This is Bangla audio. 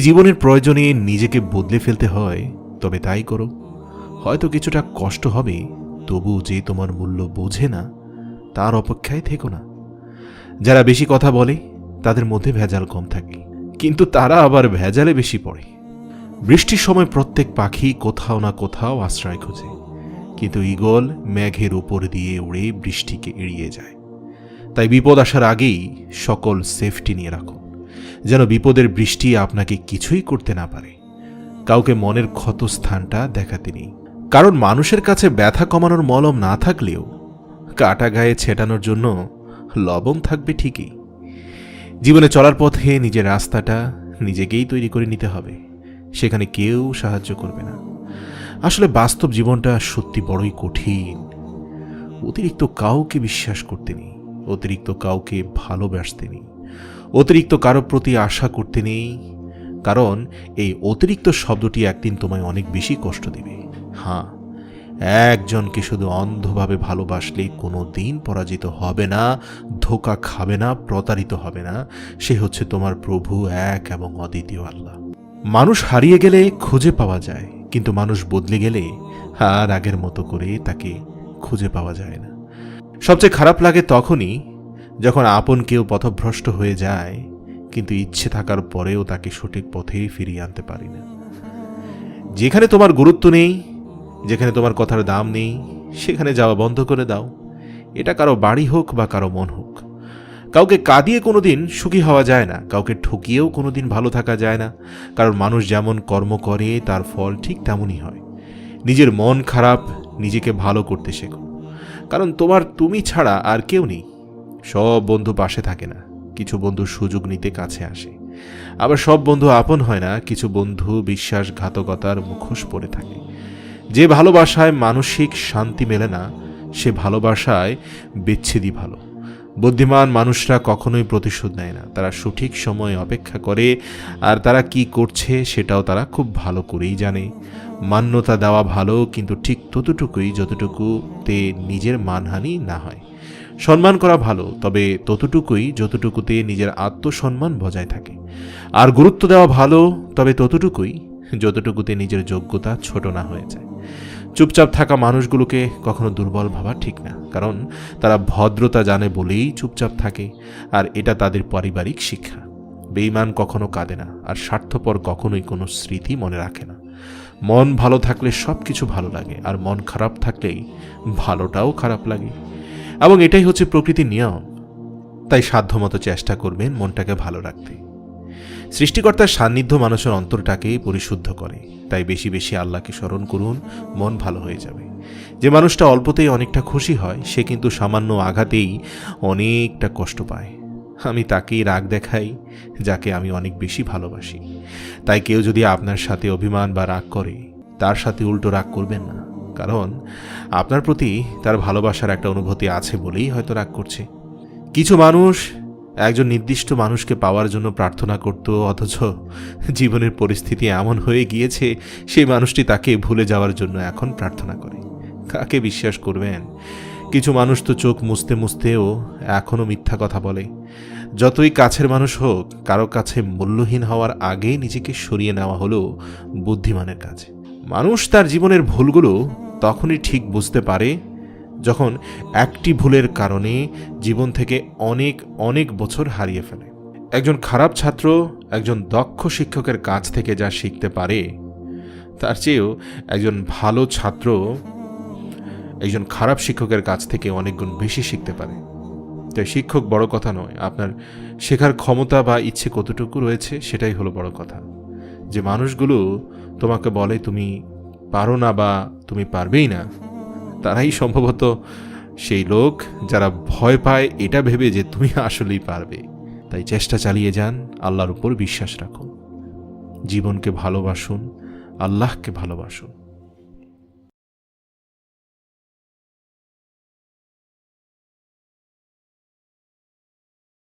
জীবনের প্রয়োজনে নিজেকে বদলে ফেলতে হয় তবে তাই করো। হয়তো কিছুটা কষ্ট হবে, তবু যে তোমার মূল্য বোঝে না তার অপেক্ষায় থেকো না। যারা বেশি কথা বলে তাদের মধ্যে ভেজাল কম থাকে, কিন্তু তারা আবার ভেজালে বেশি পড়ে। বৃষ্টির সময় প্রত্যেক পাখি কোথাও না কোথাও আশ্রয় খোঁজে, কিন্তু ঈগল মেঘের উপর দিয়ে উড়ে বৃষ্টিকে এড়িয়ে যায়। তাই বিপদ আসার আগেই সকল সেফটি নিয়ে রাখুন, যেন বিপদের বৃষ্টি আপনাকে কিছুই করতে না পারে। কাউকে মনের ক্ষত স্থানটা দেখাতে নেই, কারণ মানুষের কাছে ব্যথা কমানোর মলম না থাকলেও কাটা গায়ে ছেটানোর জন্য লবণ থাকবে ঠিকই। জীবনে চলার পথে নিজের রাস্তাটা নিজেকেই তৈরি করে নিতে হবে, সেখানে কেউ সাহায্য করবে না। আসলে বাস্তব জীবনটা সত্যি বড়ই কঠিন। অতিরিক্ত কাউকে বিশ্বাস করতে নেই, অতিরিক্ত কাউকে ভালোবাসতে নেই, অতিরিক্ত কারো প্রতি আশা করতে নেই, কারণ এই অতিরিক্ত শব্দটি একদিন তোমায় অনেক বেশি কষ্ট দেবে। হ্যাঁ, একজনকে শুধু অন্ধভাবে ভালোবাসলে কোনো দিন পরাজিত হবে না, ধোঁকা খাবে না, প্রতারিত হবে না। সে হচ্ছে তোমার প্রভু, এক এবং অদ্বিতীয় আল্লাহ। মানুষ হারিয়ে গেলে খুঁজে পাওয়া যায়, কিন্তু মানুষ বদলে গেলে আর আগের মতো করে তাকে খুঁজে পাওয়া যায় না। সবচেয়ে খারাপ লাগে তখনই যখন আপন কেউ পথভ্রষ্ট হয়ে যায়, কিন্তু ইচ্ছে থাকার পরেও তাকে সঠিক পথে ফিরিয়ে আনতে পারি না। যেখানে তোমার গুরুত্ব নেই, যেখানে তোমার কথার দাম নেই, সেখানে যাওয়া বন্ধ করে দাও। এটা কারো বাড়ি হোক বা কারো মন হোক। কাউকে কাঁদিয়ে কোনোদিন সুখী হওয়া যায় না, কাউকে ঠকিয়েও কোনোদিন ভালো থাকা যায় না। কারণ মানুষ যেমন কর্ম করে তার ফল ঠিক তেমনই হয়। নিজের মন খারাপ, নিজেকে ভালো করতে শেখো, কারণ তুমি ছাড়া আর কেউ নেই। সব বন্ধু পাশে থাকে না, কিছু বন্ধু সুযোগ নিতে কাছে আসে। আবার সব বন্ধু আপন হয় না, কিছু বন্ধু বিশ্বাসঘাতকতার মুখোশ পরে থাকে। যে ভালোবাসায় মানসিক শান্তি মেলে না, সে ভালোবাসায় বিচ্ছেদই ভালো। বুদ্ধিমান মানুষরা কখনোই প্রতিশোধ নেয় না, তারা সঠিক সময় অপেক্ষা করে, আর তারা কি করছে সেটাও তারা খুব ভালো করেই জানে। মান্যতা দেওয়া ভালো, কিন্তু ঠিক ততটুকুই যতটুকুতে নিজের মানহানি না হয়। সম্মান করা ভালো, তবে ততটুকুই যতটুকুতে নিজের আত্মসম্মান বজায় থাকে। আর গুরুত্ব দেওয়া ভালো, তবে ততটুকুই যতটুকুতে নিজের যোগ্যতা ছোট না হয়ে যায়। চুপচাপ থাকা মানুষগুলোকে কখনো দুর্বল ভাবা ঠিক না, কারণ তারা ভদ্রতা জানে বলেই চুপচাপ থাকে, আর এটা তাদের পারিবারিক শিক্ষা। বেঈমান কখনো কাঁদে না, আর স্বার্থপর কখনোই কোনো স্মৃতি মনে রাখে না। মন ভালো থাকলে সব কিছু ভালো লাগে, আর মন খারাপ থাকলেই ভালোটাও খারাপ লাগে, এবং এটাই হচ্ছে প্রকৃতির নিয়ম। তাই সাধ্যমতো চেষ্টা করবেন মনটাকে ভালো রাখতে। সৃষ্টিকর্তার সান্নিধ্য মানুষের অন্তরটাকে পরিশুদ্ধ করে, তাই বেশি বেশি আল্লাহকে স্মরণ করুন, মন ভালো হয়ে যাবে। যে মানুষটা অল্পতেই অনেকটা খুশি হয়, সে কিন্তু সামান্য আঘাতেই অনেকটা কষ্ট পায়। আমি তাকেই রাগ দেখাই যাকে আমি অনেক বেশি ভালোবাসি। তাই কেউ যদি আপনার সাথে অভিমান বা রাগ করে, তার সাথে উল্টো রাগ করবেন না, কারণ আপনার প্রতি তার ভালোবাসার একটা অনুভূতি আছে বলেই হয়তো রাগ করছে। কিছু মানুষ একজন নির্দিষ্ট মানুষকে পাওয়ার জন্য প্রার্থনা করত, অথচ জীবনের পরিস্থিতি এমন হয়ে গিয়েছে সেই মানুষটি তাকে ভুলে যাওয়ার জন্য এখন প্রার্থনা করে। কাকে বিশ্বাস করবেন? কিছু মানুষ তো চোখ মুছতে মুছতেও এখনও মিথ্যা কথা বলে। যতই কাছের মানুষ হোক, কারো কাছে মূল্যহীন হওয়ার আগেই নিজেকে সরিয়ে নেওয়া হলো বুদ্ধিমানের কাজ। মানুষ তার জীবনের ভুলগুলো তখনই ঠিক বুঝতে পারে যখন একটি ভুলের কারণে জীবন থেকে অনেক অনেক বছর হারিয়ে ফেলে। একজন খারাপ ছাত্র একজন দক্ষ শিক্ষকের কাছ থেকে যা শিখতে পারে, তার চেয়েও একজন ভালো ছাত্র একজন খারাপ শিক্ষকের কাছ থেকে অনেক গুণ বেশি শিখতে পারে। তাই শিক্ষক বড় কথা নয়, আপনার শেখার ক্ষমতা বা ইচ্ছে কতটুকু রয়েছে সেটাই হলো বড় কথা। যে মানুষগুলো তোমাকে বলে তুমি পারো না বা তুমি পারবেই না, তারাই সম্ভবত সেই লোক যারা ভয় পায় এটা ভেবে যে তুমি আসলেই পারবে। তাই চেষ্টা চালিয়ে যান, আল্লাহর উপর বিশ্বাস রাখুন, জীবনকে ভালোবাসুন, আল্লাহকে ভালোবাসুন।